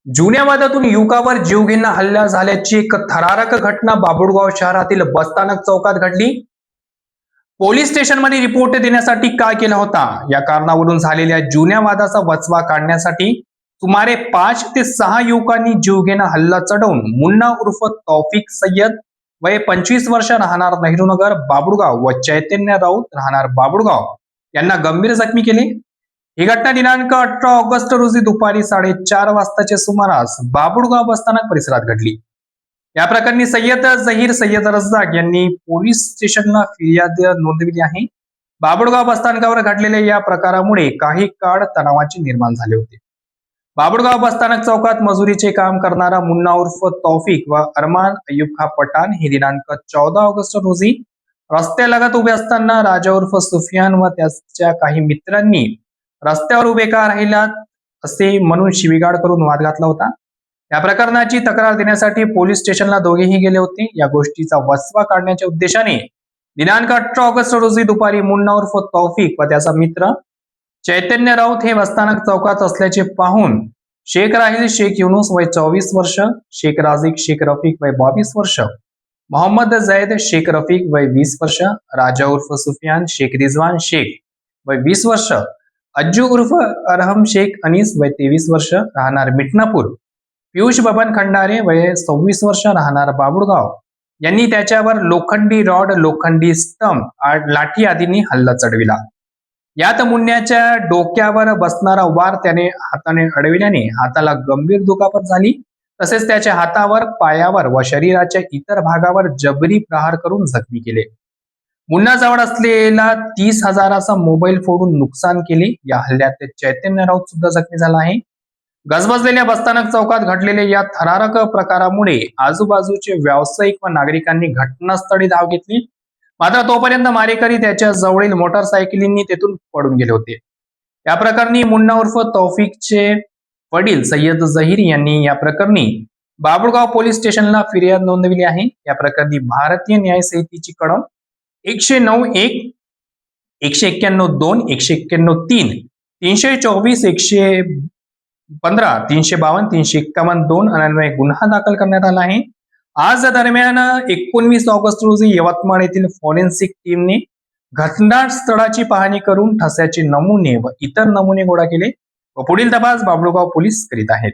जुन्या वादातून युवकावर जीवघेणा हल्ला झाल्याची एक थरारक घटना बाभुळगाव शहरातील बसस्थानक चौकात घडली. पोलीस स्टेशनमध्ये रिपोर्ट देण्यासाठी काय केला होता या कारणावरून झालेल्या जुन्या वादाचा वचवा काढण्यासाठी सुमारे 5 ते 6 युवकांनी जीवघेणा हल्ला चढवून मुन्ना उर्फ तौफिक सय्यद वय 25 वर्ष राहणार नेहरूनगर बाभुळगाव व चैतन्य राऊत राहणार बाभुळगाव यांना गंभीर जखमी केले. ही घटना दिनांक 18 ऑगस्ट रोजी दुपारी 4:30 वाजताच्या सुमारास बाभुळगाव बसस्थानक परिसरात घडली. या प्रकरणी सय्यद जहीर सय्यद रज्जाक यांनी पोलीस स्टेशनला फिर्याद नोंदविली आहे. बाभुळगाव बसस्थानकावर घडलेल्या या प्रकारामुळे काही काळ तणावाचे निर्माण झाले होते. बाभुळगाव बसस्थानक चौकात मजुरीचे काम करणारा मुन्ना उर्फ तौफिक व अरमान अय्यूब खा पठाण हे दिनांक 14 ऑगस्ट रोजी रस्त्यालगत उभे असताना राजा उर्फ सुफियान व त्याच्या काही मित्रांनी रस्त्यावर उभे का राहिलात असे म्हणून शिवीगाळ करून वाद घातला होता. या प्रकरणाची तक्रार देण्यासाठी पोलीस स्टेशनला दोघेही गेले होते. या गोष्टीचा वचवा काढण्याच्या उद्देशाने दिनांक 18 ऑगस्ट रोजी दुपारी मुन्ना उर्फ तौफिक व त्याचा मित्र चैतन्य राऊत हे बसस्थानक चौकात असल्याचे पाहून शेख राहिल शेख युनुस वय 24 वर्ष, शेख राजिक शेख रफिक वय 22 वर्ष, मोहम्मद जैद शेख रफिक वय 20 वर्ष, राजा उर्फ सुफियान शेख रिजवान शेख वय 20 वर्ष, अज्जू उर्फ अरहम शेख अनीस वय 23 वर्ष राहणार मिटनापूर, पियुष बबन खंडारे वय 26 वर्ष राहणार बाभुळगाव यांनी त्याच्यावर लोखंडी रॉड, लोखंडी स्टंप, लाठी आदींनी हल्ला चढविला. यात मुन्याच्या डोक्यावर बसणारा वार त्याने हाताने अडविल्याने हाताला गंभीर दुखापत झाली. तसेच त्याच्या हातावर, पायावर व शरीराच्या इतर भागावर जबरी प्रहार करून जखमी केले. मुन्नाजवळ असलेला 30,000चा मोबाईल फोडून नुकसान केले. या हल्ल्यात चैतन्य राऊत सुद्धा जखमी झाला आहे. गजबजलेल्या बसस्थानक चौकात घडलेल्या या थरारक प्रकारामुळे आजूबाजूचे व्यावसायिक व नागरिकांनी घटनास्थळी धाव घेतली. मात्र तोपर्यंत मारेकरी त्याच्या जवळील मोटरसायकलींनी तेथून पळून गेले होते. या प्रकरणी मुन्ना उर्फ तौफिकचे वडील सय्यद जहीर यांनी या प्रकरणी बाभुळगाव पोलीस स्टेशनला फिर्याद नोंदविली आहे. या प्रकरणी भारतीय न्याय संहितेची कलम 109(1), 191(2), 191(3), 324, 115, 352, 351(2) अन्वये गुन्हा दाखल करण्यात आला आहे. आज दरम्यान 19 ऑगस्ट रोजी यवतमाळ येथील फॉरेन्सिक टीमने घटनास्थळाची पाहणी करून ठस्याचे नमुने व इतर नमुने गोळा केले व पुढील तपास बाभुळगाव पोलीस करीत आहेत.